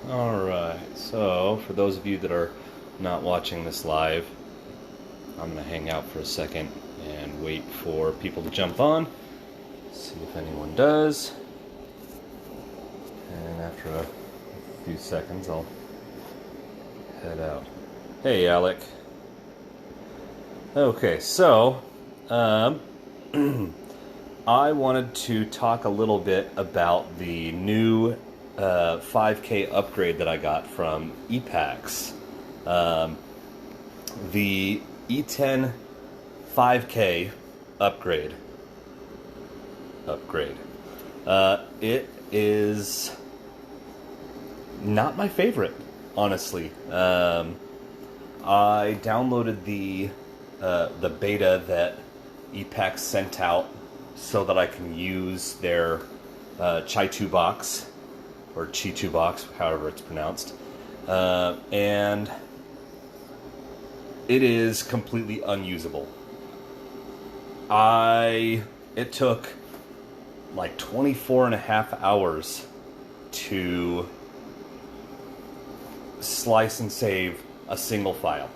Alright, so for those of you that are not watching this live, I'm going to hang out for a second and wait for people to jump on, see if anyone does, and after a few seconds I'll head out. Hey Alec. Okay, so I wanted to talk a little bit about the new 5K upgrade that I got from Epax. The E10 5K upgrade. It is not my favorite, honestly. I downloaded the beta that Epax sent out so that I can use their chitubox or chitubox, however it's pronounced, and it is completely unusable. It took like 24 and a half hours to slice and save a single file.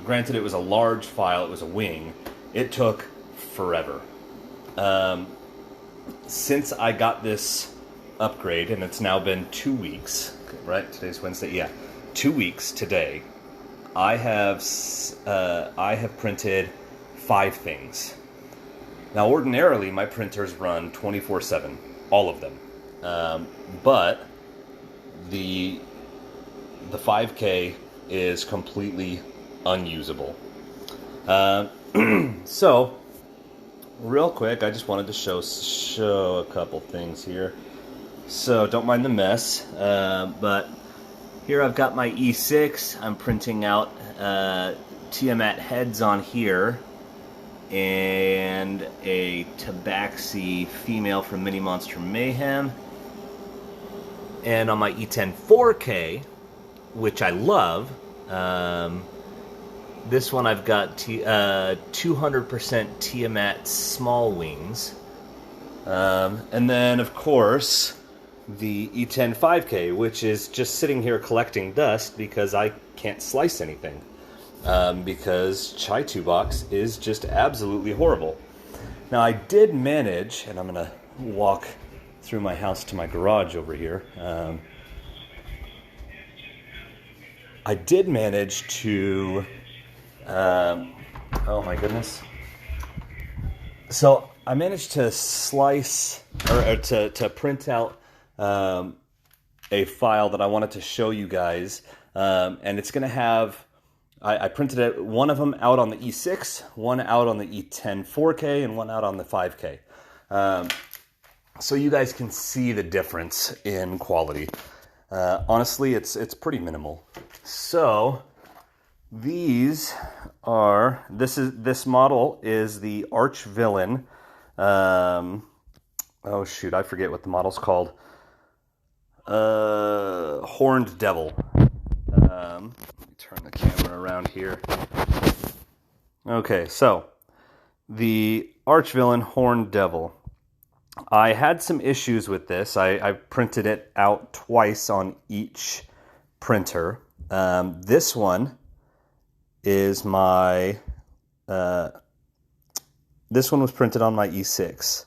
Granted, it was a large file, it was a wing. It took forever. Since I got this upgrade, and it's now been 2 weeks, right? Today's Wednesday, yeah. 2 weeks today, I have printed 5 things. Now, ordinarily, my printers run 24/7, all of them. But the 5K is completely unusable. So, real quick, I just wanted to show a couple things here. So, don't mind the mess, but here I've got my E6. I'm printing out Tiamat heads on here, and a tabaxi female from Mini Monster Mayhem. And on my E10 4K, which I love, this one I've got 200% Tiamat small wings. And then, of course, the E10 5K, which is just sitting here collecting dust because I can't slice anything. Because chitubox is just absolutely horrible. Now, I did manage, and I'm going to walk through my house to my garage over here. I did manage to... oh my goodness. So, I managed to slice, or to print out a file that I wanted to show you guys. And it's going to have... I printed one of them out on the E6, one out on the E10 4K, and one out on the 5K. So you guys can see the difference in quality. Honestly, it's pretty minimal. So this model is the Arch Villain. Oh shoot, I forget what the model's called. Horned Devil. Let me turn the camera around here. Okay, so the Arch Villain Horned Devil. I had some issues with this. I printed it out twice on each printer. This one is my... this one was printed on my E6.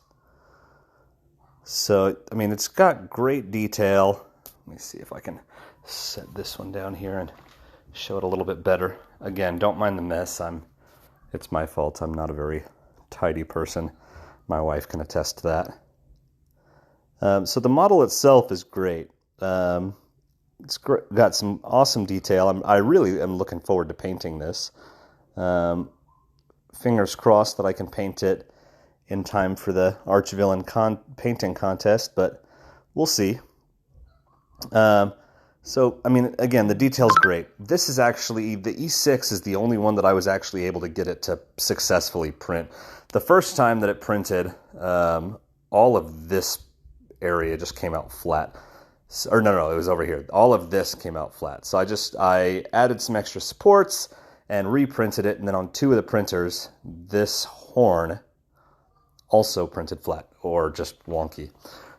So, I mean, it's got great detail. Let me see if I can set this one down here and show it a little bit better. Again, don't mind the mess. It's my fault. I'm not a very tidy person. My wife can attest to that. So the model itself is great. It's got some awesome detail. I really am looking forward to painting this. Fingers crossed that I can paint it in time for the Arch Villain painting contest, but we'll see. So, I mean, again, the detail's great. This is actually, the E6 is the only one that I was actually able to get it to successfully print. The first time that it printed, all of this area just came out flat. Or no, it was over here. All of this came out flat. So I added some extra supports and reprinted it, and then on 2 of the printers, this horn also printed flat, or just wonky.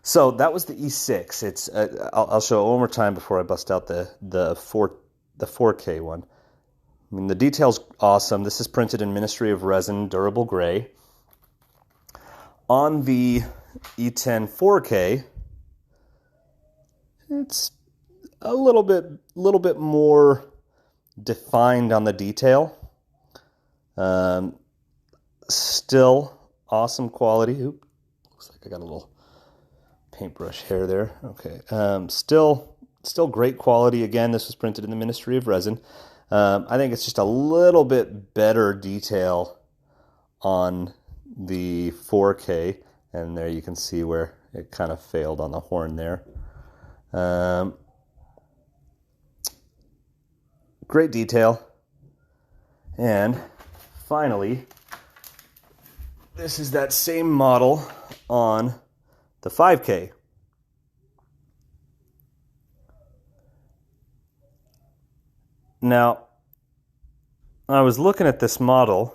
So that was the E6. It's I'll show it one more time before I bust out the 4K one. I mean, the detail's awesome. This is printed in Ministry of Resin, durable gray. On the E10 4K, it's a little bit more defined on the detail. Still awesome quality. Oop, looks like I got a little paintbrush hair there. Okay. Still great quality. Again, this was printed in the Ministry of Resin. I think it's just a little bit better detail on the 4K, and there you can see where it kind of failed on the horn there. Great detail. And finally, this is that same model on the 5K. Now, I was looking at this model,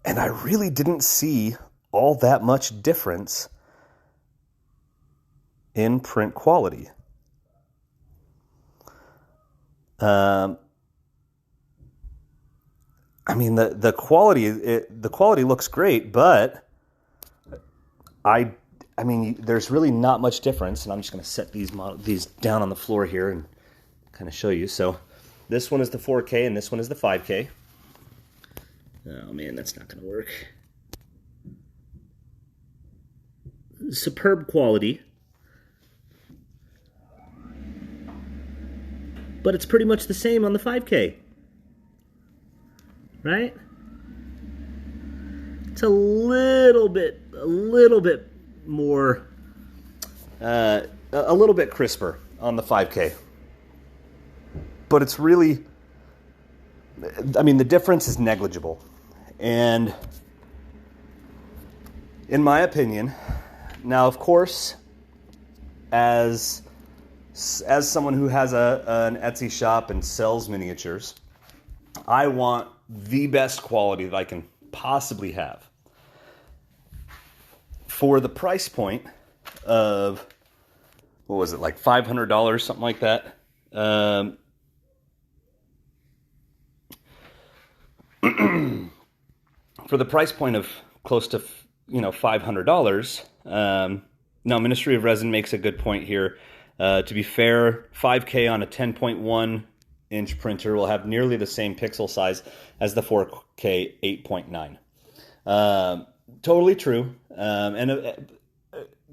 and I really didn't see all that much difference in print quality. I mean, the quality looks great, but I mean, there's really not much difference. And I'm just going to set these down on the floor here and kind of show you. So this one is the 4K and this one is the 5K. Oh man, that's not going to work. Superb quality. But it's pretty much the same on the 5K. Right? It's a little bit more, a little bit crisper on the 5K. But it's really, I mean, the difference is negligible. And in my opinion, now of course, as someone who has an Etsy shop and sells miniatures, I want the best quality that I can possibly have. For the price point of, what was it, like $500, something like that. For the price point of close to, $500, now Ministry of Resin makes a good point here. To be fair, 5K on a 10.1 inch printer will have nearly the same pixel size as the 4K 8.9. Totally true, and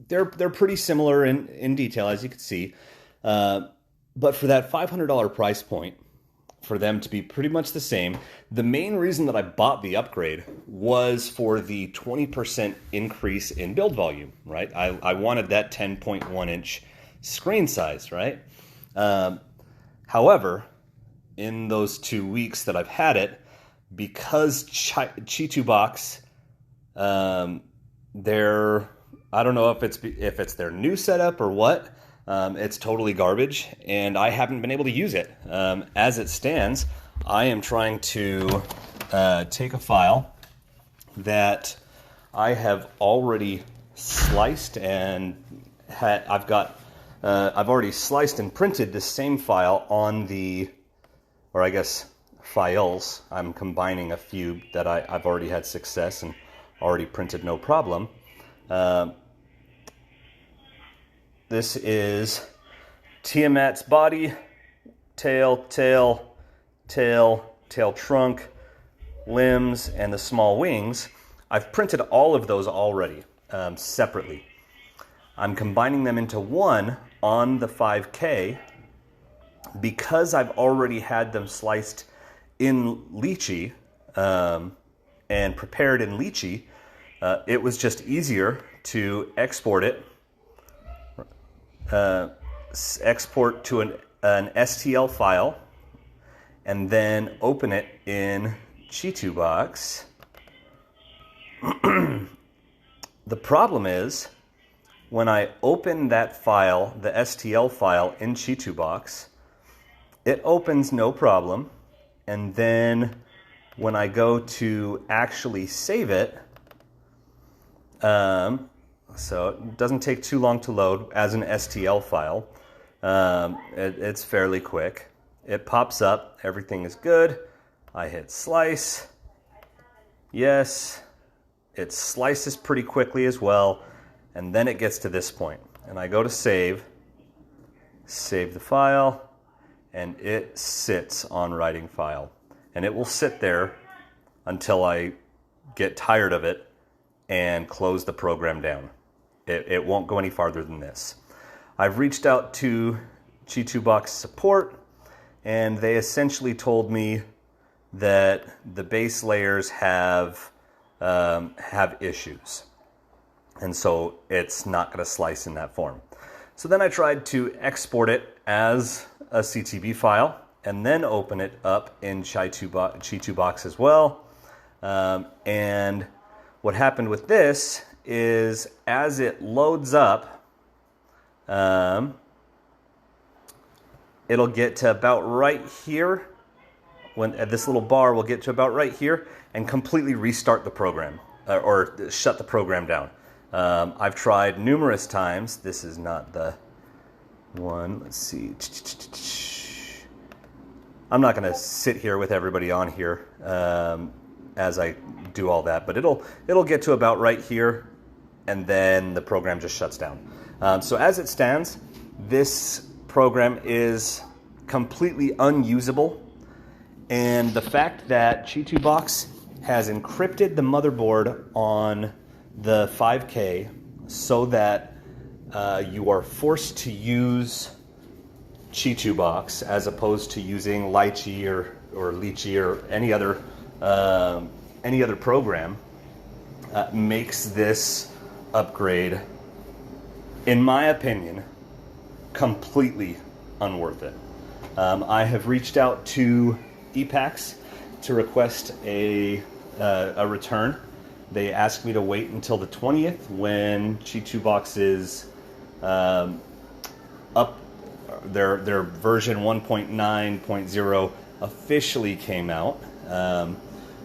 they're pretty similar in detail, as you can see. But for that $500 price point, for them to be pretty much the same, the main reason that I bought the upgrade was for the 20% increase in build volume, right? I wanted that 10.1 inch screen size, right? However, in those 2 weeks that I've had it, because chitubox, I don't know if it's their new setup or what. It's totally garbage, and I haven't been able to use it. As it stands, I am trying to take a file that I have already sliced and I've already sliced and printed the same file on the, or I guess files. I'm combining a few that I've already had success and already printed no problem. This is Tiamat's body, tail, trunk, limbs, and the small wings. I've printed all of those already separately. I'm combining them into one on the 5K because I've already had them sliced in lychee and prepared in lychee. It was just easier to export it. Export to an STL file and then open it in chitubox. The problem is when I open that file, the STL file in chitubox, it opens no problem, and then when I go to actually save it, So it doesn't take too long to load as an STL file. It's fairly quick. It pops up, everything is good. I hit slice. Yes, it slices pretty quickly as well. And then it gets to this point. And I go to save the file, and it sits on writing file. And it will sit there until I get tired of it and close the program down. It won't go any farther than this. I've reached out to chitubox support, and they essentially told me that the base layers have issues, and so it's not going to slice in that form. So then I tried to export it as a CTB file and then open it up in chitubox as well. And what happened with this is, as it loads up, it'll get to about right here. When this little bar will get to about right here and completely restart the program or shut the program down. I've tried numerous times. This is not the one. Let's see. I'm not going to sit here with everybody on here as I do all that, but it'll get to about right here, and then the program just shuts down. So as it stands, this program is completely unusable. And the fact that chitubox has encrypted the motherboard on the 5K so that you are forced to use chitubox as opposed to using Lychee or Lychee or any other program makes this upgrade, in my opinion, completely unworth it. I have reached out to Epax to request a return. They asked me to wait until the 20th when chitubox is up. Their version 1.9.0 officially came out,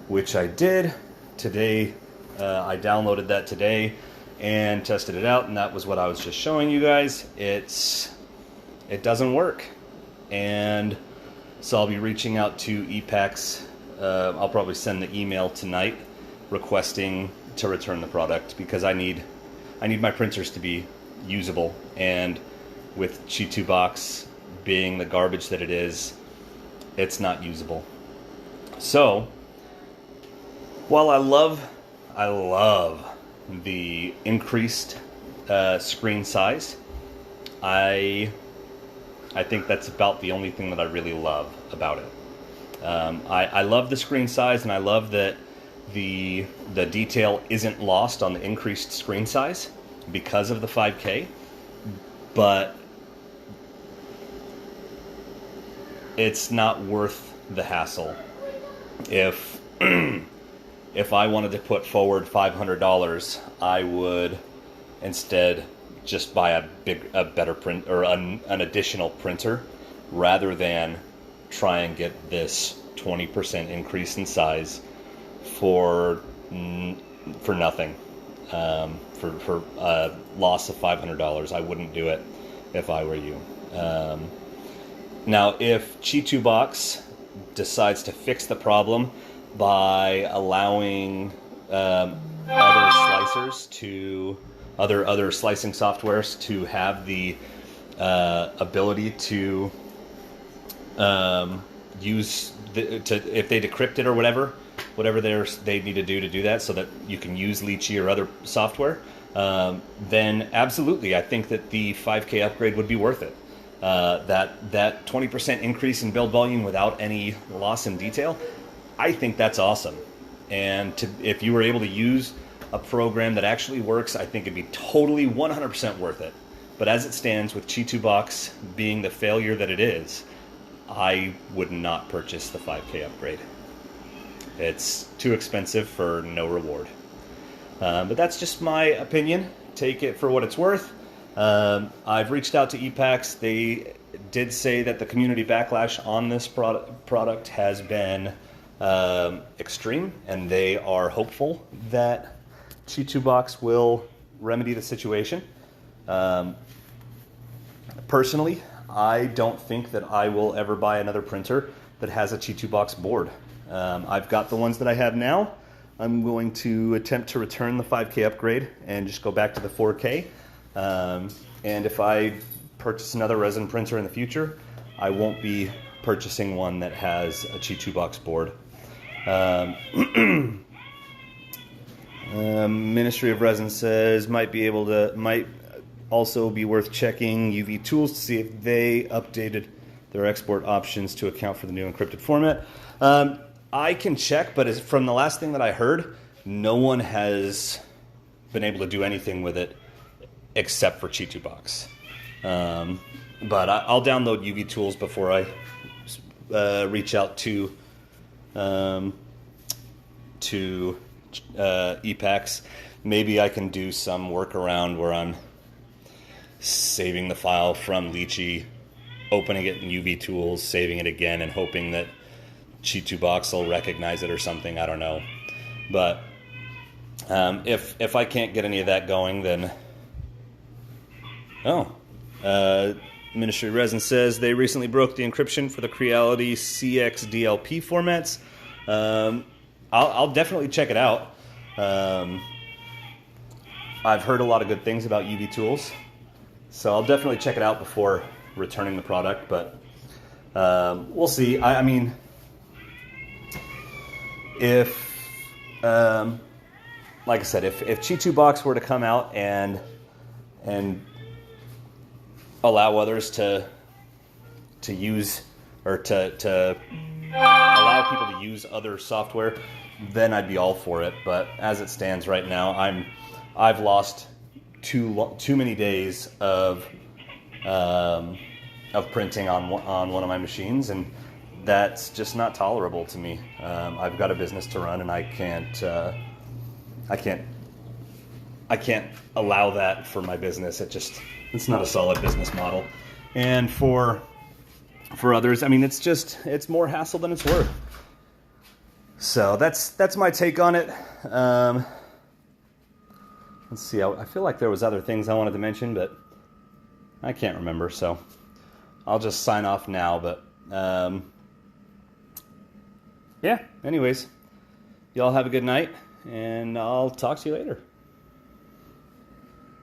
which I did today. I downloaded that today and tested it out, and that was what I was just showing you guys. It doesn't work, and so I'll be reaching out to Epax. I'll probably send the email tonight requesting to return the product, because I need my printers to be usable, and with chitubox being the garbage that it is, it's not usable. So while I love the increased screen size, I think that's about the only thing that I really love about it. I love the screen size, and I love that the detail isn't lost on the increased screen size because of the 5K, but it's not worth the hassle. If I wanted to put forward $500, I would instead just buy a better print, or an additional printer, rather than try and get this 20% increase in size for nothing, for a loss of $500. I wouldn't do it if I were you. Now, if chitubox decides to fix the problem by allowing other slicers to other slicing softwares to have the ability to use if they decrypt it or whatever they need to do that, so that you can use Lychee or other software, then absolutely, I think that the 5K upgrade would be worth it. That 20% increase in build volume without any loss in detail, I think that's awesome. And if you were able to use a program that actually works, I think it'd be totally 100% worth it. But as it stands, with chitubox being the failure that it is, I would not purchase the 5K upgrade. It's too expensive for no reward. But that's just my opinion. Take it for what it's worth. I've reached out to Epax. They did say that the community backlash on this product has been extreme, and they are hopeful that chitubox will remedy the situation. Personally, I don't think that I will ever buy another printer that has a chitubox board. I've got the ones that I have now. I'm going to attempt to return the 5K upgrade and just go back to the 4K. And if I purchase another resin printer in the future, I won't be purchasing one that has a chitubox board. Ministry of Resin says might also be worth checking UV Tools to see if they updated their export options to account for the new encrypted format. I can check, but from the last thing that I heard, no one has been able to do anything with it except for chitubox. But I'll download UV Tools before I reach out to Epax. Maybe I can do some workaround where I'm saving the file from Lychee, opening it in UV Tools, saving it again, and hoping that chitubox will recognize it or something. I don't know. But if I can't get any of that going, then Ministry of Resin says they recently broke the encryption for the Creality CX DLP formats. I'll definitely check it out. I've heard a lot of good things about UV Tools, so I'll definitely check it out before returning the product, but we'll see. I mean, if like I said, if chitubox were to come out and allow others to use, or to allow people to use other software, then I'd be all for it. But as it stands right now, I've lost too many days of printing on one of my machines, and that's just not tolerable to me. I've got a business to run, and I can't allow that for my business. It's not a solid business model. And for others, I mean, it's more hassle than it's worth. So that's my take on it. Let's see. I feel like there was other things I wanted to mention, but I can't remember. So I'll just sign off now. But yeah. Anyways, y'all have a good night, and I'll talk to you later.